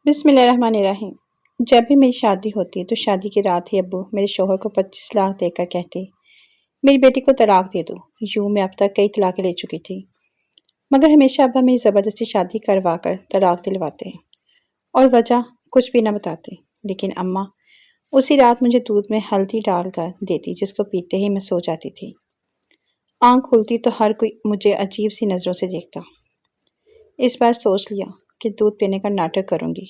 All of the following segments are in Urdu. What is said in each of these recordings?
بسم اللہ الرحمن الرحیم۔ جب بھی میری شادی ہوتی تو شادی کی رات ہی ابو میرے شوہر کو 25 لاکھ دے کر کہتے میری بیٹی کو طلاق دے دو۔ یوں میں اب تک کئی طلاقیں لے چکی تھی، مگر ہمیشہ ابا میری زبردستی شادی کروا کر طلاق دلواتے اور وجہ کچھ بھی نہ بتاتے۔ لیکن اماں اسی رات مجھے دودھ میں ہلدی ڈال کر دیتی، جس کو پیتے ہی میں سو جاتی تھی۔ آنکھ کھلتی تو ہر کوئی مجھے عجیب سی نظروں سے دیکھتا۔ اس بار سوچ لیا کہ دودھ پینے کا ناٹک کروں گی۔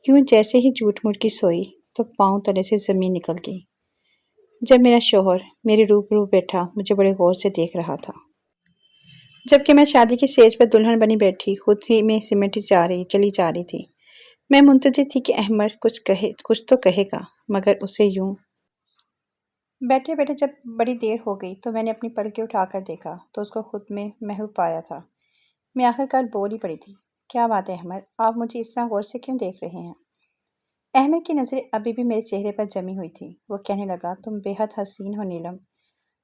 یوں جیسے ہی جھوٹ موٹ کی سوئی تو پاؤں تلے سے زمین نکل گئی، جب میرا شوہر میرے روبرو بیٹھا مجھے بڑے غور سے دیکھ رہا تھا، جبکہ میں شادی کی اسٹیج پر دلہن بنی بیٹھی خود ہی میں سمٹ چلی جا رہی تھی۔ میں منتظر تھی کہ احمد کچھ تو کہے گا، مگر اسے یوں بیٹھے بیٹھے جب بڑی دیر ہو گئی تو میں نے اپنی پلکیں اٹھا کر دیکھا تو اس کو خود میں محو پایا تھا۔ میں آخرکار بول ہی پڑی تھی، کیا بات ہے احمد، آپ مجھے اس طرح غور سے کیوں دیکھ رہے ہیں؟ احمد کی نظریں ابھی بھی میرے چہرے پر جمی ہوئی تھی۔ وہ کہنے لگا، تم بے حد حسین ہو نیلم۔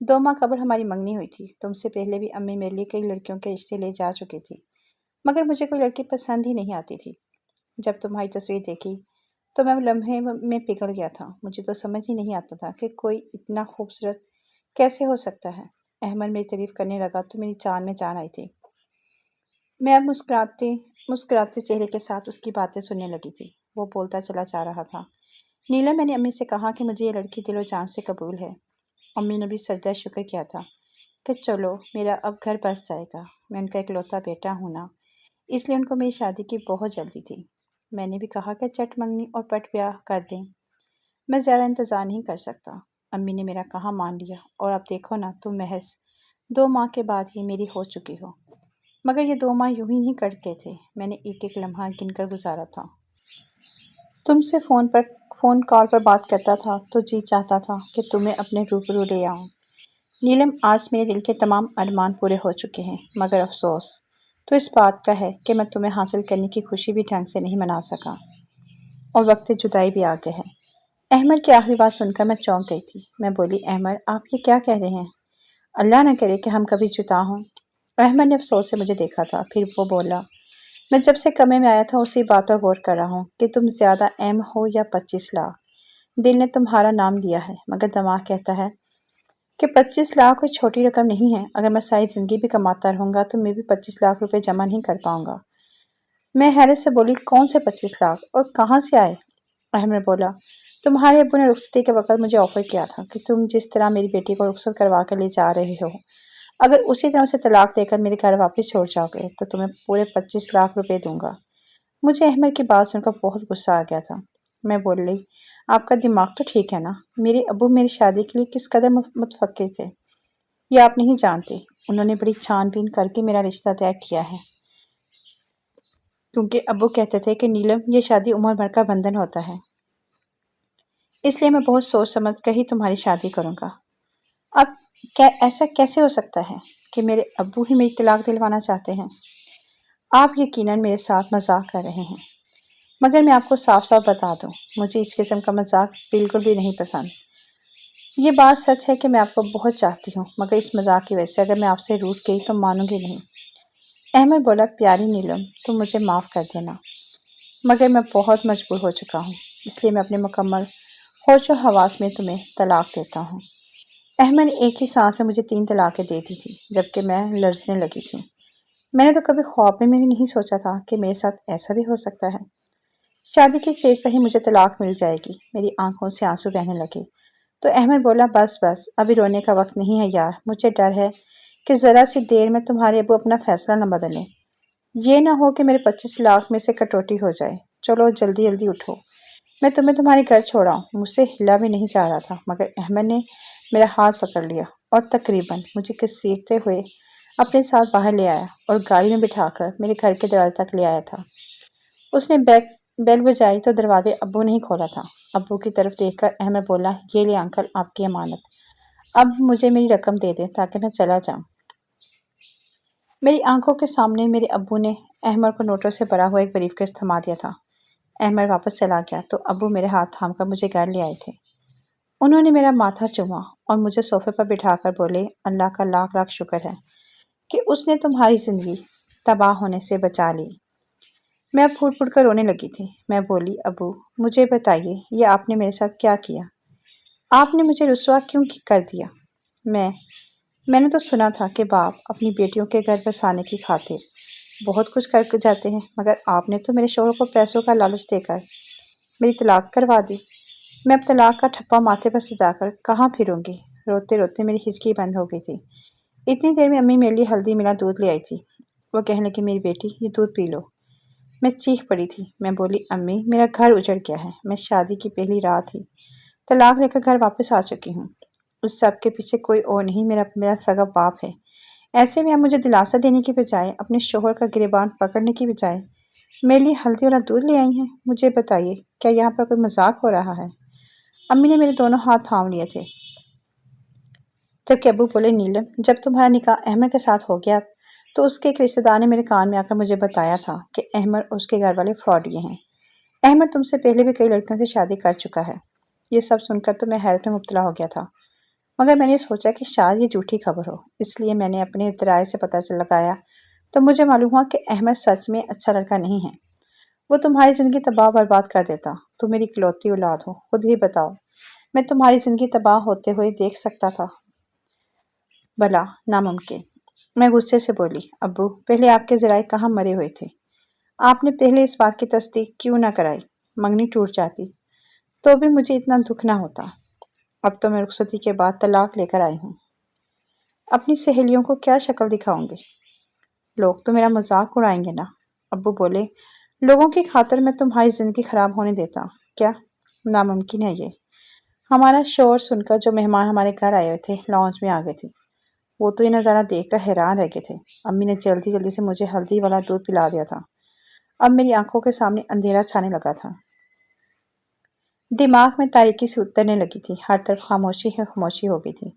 2 ماہ قبل ہماری منگنی ہوئی تھی۔ تم سے پہلے بھی امی میرے لیے کئی لڑکیوں کے رشتے لے جا چکی تھی، مگر مجھے کوئی لڑکی پسند ہی نہیں آتی تھی۔ جب تمہاری تصویر دیکھی تو میں لمحے میں پگھل گیا تھا۔ مجھے تو سمجھ ہی نہیں آتا تھا کہ کوئی اتنا خوبصورت کیسے ہو سکتا ہے۔ احمد میری تعریف کرنے لگا تو میری جان میں جان آئی تھی۔ میں اب مسکراتے چہرے کے ساتھ اس کی باتیں سننے لگی تھی۔ وہ بولتا چلا جا رہا تھا، نیلم میں نے امی سے کہا کہ مجھے یہ لڑکی دل و جان سے قبول ہے۔ امی نے بھی سجدہ شکر کیا تھا کہ چلو میرا اب گھر بس جائے گا۔ میں ان کا اکلوتا بیٹا ہوں نا، اس لیے ان کو میری شادی کی بہت جلدی تھی۔ میں نے بھی کہا کہ چٹ منگنی اور پٹ بیاہ کر دیں، میں زیادہ انتظار نہیں کر سکتا۔ امی نے میرا کہا مان لیا، اور اب دیکھو نا، تم محض 2 ماہ کے بعد ہی میری ہو چکی ہو۔ مگر یہ 2 ماہ یوں ہی نہیں کٹ گئے تھے، میں نے ایک ایک لمحہ گن کر گزارا تھا۔ تم سے فون کال پر بات کرتا تھا تو جی چاہتا تھا کہ تمہیں اپنے روبرو لے آؤں۔ نیلم، آج میرے دل کے تمام ارمان پورے ہو چکے ہیں، مگر افسوس تو اس بات کا ہے کہ میں تمہیں حاصل کرنے کی خوشی بھی ڈھنگ سے نہیں منا سکا، اور وقت جدائی بھی آ گیا ہے۔ احمد کی آخری بات سن کر میں چونک گئی تھی۔ میں بولی، احمد آپ یہ کیا کہہ رہے ہیں؟ اللہ نہ کرے کہ ہم کبھی جدا ہوں۔ احمد نے افسوس سے مجھے دیکھا تھا، پھر وہ بولا، میں جب سے کمرے میں آیا تھا اسی بات پر غور کر رہا ہوں کہ تم زیادہ اہم ہو یا 25 لاکھ۔ دل نے تمہارا نام لیا ہے، مگر دماغ کہتا ہے کہ 25 لاکھ کوئی چھوٹی رقم نہیں ہے۔ اگر میں ساری زندگی بھی کماتا رہوں گا تو میں بھی 25 لاکھ روپے جمع نہیں کر پاؤں گا۔ میں حیرت سے بولی، کون سے 25 لاکھ اور کہاں سے آئے؟ احمد بولا، تمہارے ابو نے رخصتی کے وقت مجھے آفر کیا تھا کہ تم جس طرح میری بیٹی کو رخصت کروا کر لے جا رہے ہو، اگر اسی طرح اسے طلاق دے کر میرے گھر واپس چھوڑ جاؤ گے تو تمہیں پورے 25 لاکھ روپے دوں گا۔ مجھے احمد کی بات سن کر بہت غصہ آ گیا تھا۔ میں بول رہی، آپ کا دماغ تو ٹھیک ہے نا؟ میرے ابو میری شادی کے لیے کس قدر متفکر تھے یہ آپ نہیں جانتے۔ انہوں نے بڑی چھان بین کر کے میرا رشتہ طے کیا ہے، کیونکہ ابو کہتے تھے کہ نیلم، یہ شادی عمر بھر کا بندھن ہوتا ہے، اس لیے میں بہت سوچ سمجھ کر ہی تمہاری شادی کروں گا۔ اب ایسا کیسے ہو سکتا ہے کہ میرے ابو ہی میری طلاق دلوانا چاہتے ہیں؟ آپ یقیناً میرے ساتھ مذاق کر رہے ہیں، مگر میں آپ کو صاف صاف بتا دوں، مجھے اس قسم کا مذاق بالکل بھی نہیں پسند۔ یہ بات سچ ہے کہ میں آپ کو بہت چاہتی ہوں، مگر اس مذاق کی وجہ سے اگر میں آپ سے روٹھ گئی تو مانوں گی نہیں۔ احمد بولا، پیاری نیلم، تم مجھے معاف کر دینا، مگر میں بہت مجبور ہو چکا ہوں، اس لیے میں اپنے مکمل ہوش و حواس میں تمہیں طلاق دیتا ہوں۔ احمد نے ایک ہی سانس میں مجھے 3 طلاقیں دے دی تھی، جبکہ میں لرزنے لگی تھی۔ میں نے تو کبھی خواب میں بھی نہیں سوچا تھا کہ میرے ساتھ ایسا بھی ہو سکتا ہے۔ شادی کی اسٹیج پر ہی مجھے طلاق مل جائے گی۔ میری آنکھوں سے آنسو بہنے لگے تو احمد بولا، بس ابھی رونے کا وقت نہیں ہے یار، مجھے ڈر ہے کہ ذرا سی دیر میں تمہارے ابو اپنا فیصلہ نہ بدلیں، یہ نہ ہو کہ میرے 25 لاکھ میں سے کٹوتی ہو جائے۔ چلو جلدی اٹھو، میں تمہیں تمہارے گھر چھوڑاؤں۔ مجھ سے ہلا بھی نہیں جا رہا تھا، مگر احمد نے میرا ہاتھ پکڑ لیا اور تقریباً مجھے گھسیٹتے ہوئے اپنے ساتھ باہر لے آیا اور گاڑی میں بٹھا کر میرے گھر کے دروازے تک لے آیا تھا۔ اس نے بیل بجائی تو دروازے ابو نے ہی کھولا تھا۔ ابو کی طرف دیکھ کر احمد بولا، یہ لے انکل آپ کی امانت، اب مجھے میری رقم دے دیں تاکہ میں چلا جاؤں۔ میری آنکھوں کے سامنے میرے ابو نے احمد کو نوٹوں سے بھرا ہوا ایک بریف کیس تھما دیا تھا۔ احمد واپس چلا گیا تو ابو میرے ہاتھ تھام کر مجھے گھر لے آئے تھے۔ انہوں نے میرا ماتھا چوما اور مجھے صوفے پر بٹھا کر بولے، اللہ کا لاکھ لاکھ شکر ہے کہ اس نے تمہاری زندگی تباہ ہونے سے بچا لی۔ میں اب پھوٹ پھوٹ کر رونے لگی تھی۔ میں بولی، ابو مجھے بتائیے یہ آپ نے میرے ساتھ کیا کیا؟ آپ نے مجھے رسوا کیوں کر دیا؟ میں نے تو سنا تھا کہ باپ اپنی بیٹیوں کے گھر بسانے کی خاطر بہت کچھ کر کے جاتے ہیں، مگر آپ نے تو میرے شوہر کو پیسوں کا لالچ دے کر میری طلاق کروا دی۔ میں اب طلاق کا ٹھپا ماتھے پر سجا کر کہاں پھروں گی؟ روتے روتے میری ہچکی بند ہو گئی تھی۔ اتنی دیر میں امی میرے لیے ہلدی ملا دودھ لے آئی تھی۔ وہ کہنے لگی، میری بیٹی یہ دودھ پی لو۔ میں چیخ پڑی تھی۔ میں بولی، امی میرا گھر اجڑ گیا ہے، میں شادی کی پہلی رات ہی طلاق لے کر گھر واپس آ چکی ہوں۔ اس سب کے پیچھے کوئی اور نہیں، میرا سگا باپ ہے۔ ایسے میں اب مجھے دلاسا دینے کی بجائے، اپنے شوہر کا گریبان پکڑنے کی بجائے میرے لیے ہلدی والا دودھ لے آئی ہیں۔ مجھے بتائیے کیا یہاں پر کوئی مذاق ہو رہا ہے؟ امی نے میرے دونوں ہاتھ تھام لیے تھے، جبکہ ابو بولے، نیلم جب تمہارا نکاح احمد کے ساتھ ہو گیا تو اس کے ایک رشتہ دار نے میرے کان میں آ کر مجھے بتایا تھا کہ احمد اور اس کے گھر والے فراڈی ہیں۔ احمد تم سے پہلے بھی کئی لڑکیوں سے شادی کر چکا ہے۔ یہ سب سن کر تو میں حیرت میں مبتلا ہو گیا تھا، مگر میں نے سوچا کہ شاید یہ جھوٹی خبر ہو، اس لیے میں نے اپنے ذرائع سے پتہ لگایا تو مجھے معلوم ہوا کہ احمد سچ میں اچھا لڑکا نہیں ہے۔ وہ تمہاری زندگی تباہ برباد کر دیتا۔ تم میری اکلوتی اولاد ہو، خود ہی بتاؤ میں تمہاری زندگی تباہ ہوتے ہوئے دیکھ سکتا تھا؟ بھلا ناممکن۔ میں غصے سے بولی، ابو پہلے آپ کے ذرائع کہاں مرے ہوئے تھے؟ آپ نے پہلے اس بات کی تصدیق کیوں نہ کرائی؟ منگنی ٹوٹ جاتی تو بھی مجھے اتنا دکھ نہ ہوتا۔ اب تو میں رخصتی کے بعد طلاق لے کر آئی ہوں، اپنی سہیلیوں کو کیا شکل دکھاؤں گی؟ لوگ تو میرا مذاق اڑائیں گے نا۔ ابو بولے، لوگوں کی خاطر میں تمہاری زندگی خراب ہونے دیتا کیا؟ ناممکن ہے یہ۔ ہمارا شور سن کر جو مہمان ہمارے گھر آئے ہوئے تھے لانچ میں آ گئے تھے، وہ تو یہ نظارہ دیکھ کر حیران رہ گئے تھے۔ امی نے جلدی جلدی سے مجھے ہلدی والا دودھ پلا دیا تھا۔ اب میری آنکھوں کے سامنے اندھیرا چھانے لگا تھا، دماغ میں تاریکی سے اترنے لگی تھی، ہر طرف خاموشی ہی خاموشی ہو گئی تھی۔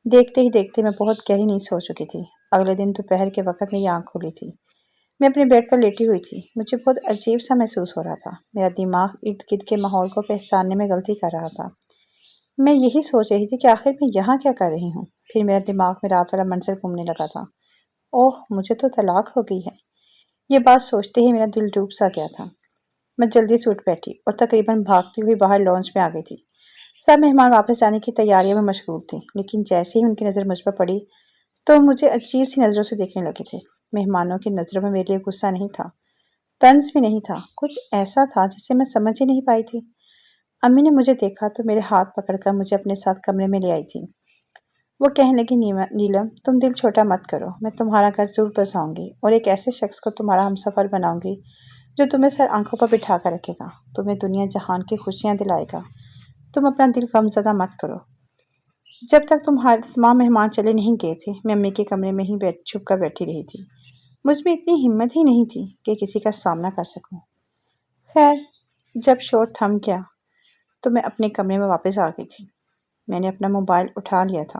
دیکھتے ہی دیکھتے میں بہت گہری نیند سو چکی تھی۔ اگلے دن دوپہر کے وقت میری آنکھ کھلی تھی۔ میں اپنے بیڈ پر لیٹی ہوئی تھی۔ مجھے بہت عجیب سا محسوس ہو رہا تھا۔ میرا دماغ ارد گرد کے ماحول کو پہچاننے میں غلطی کر رہا تھا۔ میں یہی سوچ رہی تھی کہ آخر میں یہاں کیا کر رہی ہوں۔ پھر میرا دماغ میں رات والا منظر گھومنے لگا تھا۔ اوہ مجھے تو طلاق ہو گئی ہے۔ یہ بات سوچتے ہی میرا دل ڈوب سا گیا تھا۔ میں جلدی سے اٹھ بیٹھی اور تقریباً بھاگتی ہوئی باہر لانچ میں آ گئی تھی۔ سب مہمان واپس جانے کی تیاریوں میں مشغول تھے، لیکن جیسے ہی ان کی نظر مجھ پر پڑی تو مجھے عجیب سی نظروں سے دیکھنے لگے تھے۔ مہمانوں کی نظروں میں میرے لیے غصہ نہیں تھا، طنز بھی نہیں تھا، کچھ ایسا تھا جسے میں سمجھ ہی نہیں پائی تھی۔ امی نے مجھے دیکھا تو میرے ہاتھ پکڑ کر مجھے اپنے ساتھ کمرے میں لے آئی تھی۔ وہ کہنے لگی، نیلم تم دل چھوٹا مت کرو، میں تمہارا گھر ضرور بساؤں گی اور ایک ایسے شخص کو تمہارا ہمسفر بناؤں گی جو تمہیں سر آنکھوں پر بٹھا کر رکھے گا، تمہیں دنیا جہان کی خوشیاں دلائے گا۔ تم اپنا دل غمزدہ مت کرو۔ جب تک تمام مہمان چلے نہیں گئے تھے، میں امی کے کمرے میں ہی چھپ کر بیٹھی رہی تھی۔ مجھ میں اتنی ہمت ہی نہیں تھی کہ کسی کا سامنا کر سکوں۔ خیر جب شور تھم گیا تو میں اپنے کمرے میں واپس آ گئی تھی۔ میں نے اپنا موبائل اٹھا لیا تھا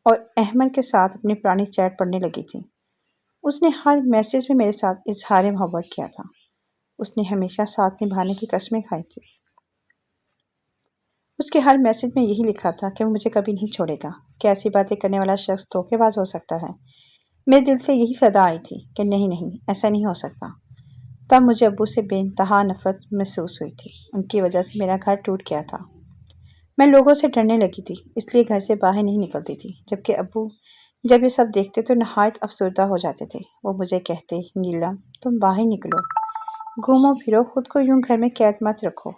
اور احمد کے ساتھ اپنی پرانی چیٹ پڑھنے لگی تھی۔ اس نے ہر میسج میں میرے ساتھ اظہار محبت کیا تھا۔ اس نے ہمیشہ ساتھ نبھانے کی قسمیں کھائی تھی۔ اس کے ہر میسج میں یہی لکھا تھا کہ وہ مجھے کبھی نہیں چھوڑے گا۔ کیسی باتیں کرنے والا شخص دھوکے باز ہو سکتا ہے؟ میرے دل سے یہی صدا آئی تھی کہ نہیں ایسا نہیں ہو سکتا۔ تب مجھے ابو سے بے انتہا نفرت محسوس ہوئی تھی۔ ان کی وجہ سے میرا گھر ٹوٹ گیا تھا۔ میں لوگوں سے ڈرنے لگی تھی، اس لیے گھر سے باہر نہیں نکلتی تھی، جبکہ ابو جب یہ سب دیکھتے تو نہایت افسردہ ہو جاتے تھے۔ وہ مجھے کہتے، نیلم تم باہر نکلو، گھومو پھرو، خود کو یوں گھر میں قید مت رکھو۔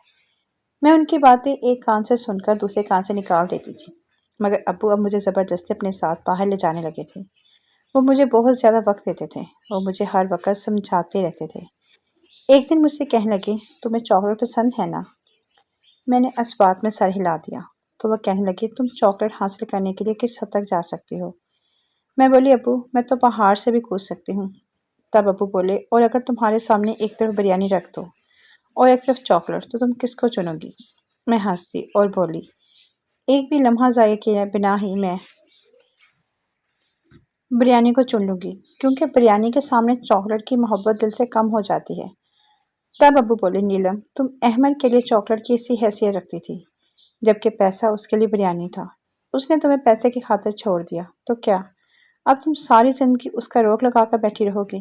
میں ان کی باتیں ایک کان سے سن کر دوسرے کان سے نکال دیتی تھی، مگر ابو اب مجھے زبردستی اپنے ساتھ باہر لے جانے لگے تھے۔ وہ مجھے بہت زیادہ وقت دیتے تھے، وہ مجھے ہر وقت سمجھاتے رہتے تھے۔ ایک دن مجھ سے کہنے لگے، تمہیں چاکلیٹ پسند ہے نا؟ میں نے اس بات میں سر ہلا دیا تو وہ کہنے لگے، تم چاکلیٹ حاصل کرنے کے لیے کس حد تک جا سکتی ہو؟ میں بولی، ابو میں تو پہاڑ سے بھی کود سکتی ہوں۔ تب ابو بولے، اور اگر تمہارے سامنے ایک طرف بریانی رکھ دو اور ایک طرف چاکلیٹ تو تم کس کو چنو گی؟ میں ہنس دی اور بولی، ایک بھی لمحہ ضائع کیے بنا ہی میں بریانی کو چن لوں گی، کیونکہ بریانی کے سامنے چاکلیٹ کی محبت دل سے کم ہو جاتی ہے۔ تب ابو بولے، نیلم تم احمد کے لیے چاکلیٹ کی اسی حیثیت رکھتی تھی، جبکہ پیسہ اس کے لیے بریانی تھا۔ اس نے تمہیں پیسے کی خاطر چھوڑ دیا تو کیا اب تم ساری زندگی اس کا روک لگا کر بیٹھی رہو گی؟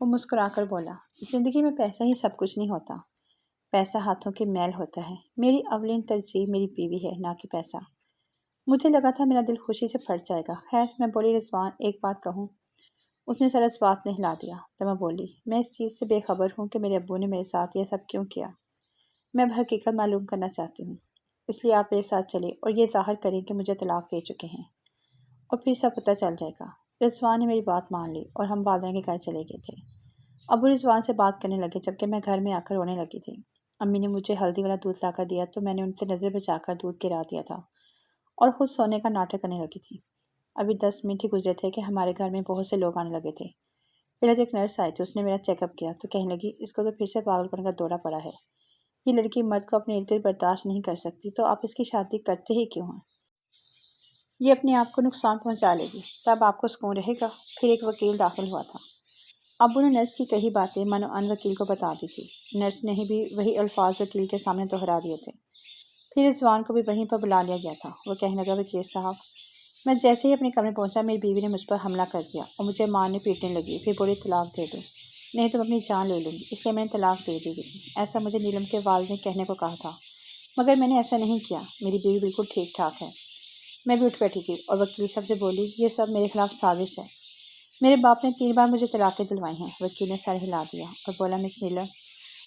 وہ مسکرا کر بولا، زندگی میں پیسہ ہی سب کچھ نہیں ہوتا، پیسہ ہاتھوں کے میل ہوتا ہے۔ میری اولین ترجیح میری بیوی ہے، نہ کہ پیسہ۔ مجھے لگا تھا میرا دل خوشی سے پھٹ جائے گا۔ خیر، میں بولی، رضوان ایک بات کہوں؟ اس نے سر اس بات میں ہلا دیا۔ تو میں بولی، میں اس چیز سے بے خبر ہوں کہ میرے ابو نے میرے ساتھ یہ سب کیوں کیا۔ میں اب حقیقت معلوم کرنا چاہتی ہوں، اس لیے آپ میرے ساتھ چلے اور یہ ظاہر کریں کہ مجھے طلاق دے چکے ہیں، اور پھر سب پتہ چل جائے گا۔ رضوان نے میری بات مان لی اور ہم والدین کے گھر چلے گئے تھے۔ ابو رضوان سے بات کرنے لگے جبکہ میں گھر میں آ کر رونے لگی تھی۔ امی نے مجھے ہلدی والا دودھ لا کر دیا تو میں نے ان سے نظر بچا کر دودھ گرا دیا تھا اور خود سونے کا ناٹک کرنے لگی تھی۔ ابھی 10 منٹ ہی گزرے تھے کہ ہمارے گھر میں بہت سے لوگ آنے لگے تھے۔ پہلے تو ایک نرس آئی تھی، اس نے میرا چیک اپ کیا تو کہنے لگی، اس کو تو پھر سے پاگل پن کا دورہ پڑا ہے، یہ لڑکی مرد کو اپنے ارد گرد برداشت نہیں کر سکتی، تو آپ اس کی شادی کرتے ہی کیوں ہیں؟ یہ اپنے آپ کو نقصان پہنچا لے گی، تب آپ کو سکون رہے گا۔ پھر ایک وکیل داخل ہوا تھا۔ ابو نے نرس کی کئی باتیں من ان وکیل کو بتا دی تھی۔ نرس نے بھی وہی الفاظ وکیل کے سامنے دہرا دیے تھے۔ پھر رضوان کو بھی وہیں پر بلا لیا گیا تھا۔ وہ کہنے لگا، وکیل صاحب، میں جیسے ہی اپنے کمرے پہنچا میری بیوی نے مجھ پر حملہ کر دیا اور مجھے مارنے پیٹنے لگی۔ پھر بولی، طلاق دے دو، نہیں تو میں اپنی جان لے لوں گی۔ اس لیے میں نے طلاق دے دی تھی۔ ایسا مجھے نیلم کے والد نے کہنے کو کہا تھا، مگر میں نے ایسا نہیں کیا، میری بیوی بالکل ٹھیک ٹھاک ہے۔ میں بھی اٹھ بیٹھی تھی اور وکیل صاحب سے بولی، یہ سب میرے خلاف سازش ہے، میرے باپ نے 3 بار مجھے طلاقیں دلوائی ہیں۔ وکیل نے سر ہلا دیا اور بولا، مس نیلم،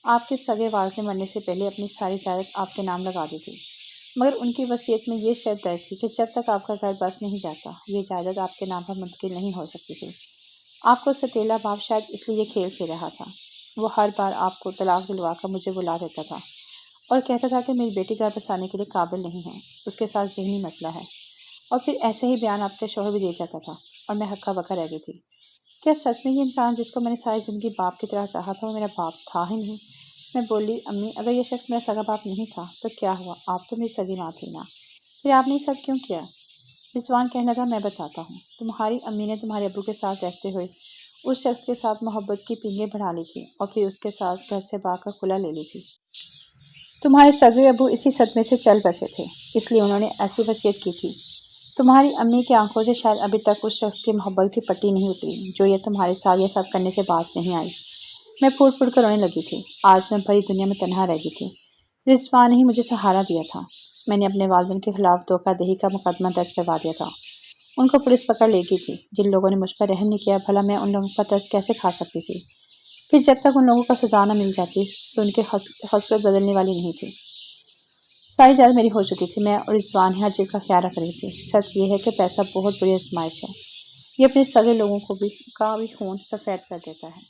آپ کے سگے والد نے مرنے سے پہلے اپنی ساری جائیداد آپ کے نام لگا دی تھی، مگر ان کی وصیت میں یہ شرط درج تھی کہ جب تک آپ کا گھر بس نہیں جاتا یہ جائیداد آپ کے نام پر منتقل نہیں ہو سکتی تھی۔ آپ کو ستیلا باپ شاید اس لیے یہ کھیل کھیل رہا تھا۔ وہ ہر بار آپ کو طلاق دلوا کر مجھے بلا دیتا تھا اور کہتا تھا کہ میری بیٹی گھر بس آنے کے لیے قابل نہیں ہے، اس کے ساتھ ذہنی مسئلہ ہے، اور پھر ایسے ہی بیان آپ کے شوہر بھی دے جاتا تھا اور میں ہکا بکا رہ گئی تھی۔ کیا سچ میں یہ انسان جس کو میں نے ساری زندگی باپ کی طرح چاہا تھا وہ میرا باپ تھا ہی نہیں؟ میں بولی، امی، اگر یہ شخص میرا سگا باپ نہیں تھا تو کیا ہوا؟ آپ تو میری سگی ماں تھی نا، پھر آپ نے یہ سب کیوں کیا؟ رضوان کہنے لگا، میں بتاتا ہوں۔ تمہاری امی نے تمہارے ابو کے ساتھ رہتے ہوئے اس شخص کے ساتھ محبت کی پینگیں بڑھا لی تھی اور پھر اس کے ساتھ گھر سے بھاگ کر کھلا لے لی تھی۔ تمہارے سگے ابو اسی صدمے سے چل بسے تھے، اس لیے انہوں نے ایسی وصیت کی تھی۔ تمہاری امی کی آنکھوں سے شاید ابھی تک اس شخص کی محبت کی پٹی نہیں اتری جو یہ تمہارے ساتھ یہ سب کرنے سے باز نہیں آئی۔ میں پھوٹ پھوٹ کر رونے لگی تھی۔ آج میں بھری دنیا میں تنہا رہ گئی تھی۔ رضوان نے ہی مجھے سہارا دیا تھا۔ میں نے اپنے والدین کے خلاف دھوکہ دہی کا مقدمہ درج کروا دیا تھا۔ ان کو پولیس پکڑ لے گئی تھی۔ جن لوگوں نے مجھ پر رحم نہیں کیا، بھلا میں ان لوگوں کا ترس کیسے کھا سکتی تھی؟ پھر جب تک ان لوگوں کا سزا نہ مل جاتی تو ان کی خصلت بدلنے والی نہیں تھی۔ ساری جائیداد میری ہو چکی تھی۔ میں اور رضوان ہر چیز کا خیال رکھ رہی تھی۔ سچ یہ ہے کہ پیسہ بہت بڑی آزمائش ہے، یہ اپنے سگے لوگوں کا بھی خون سفید کر دیتا ہے۔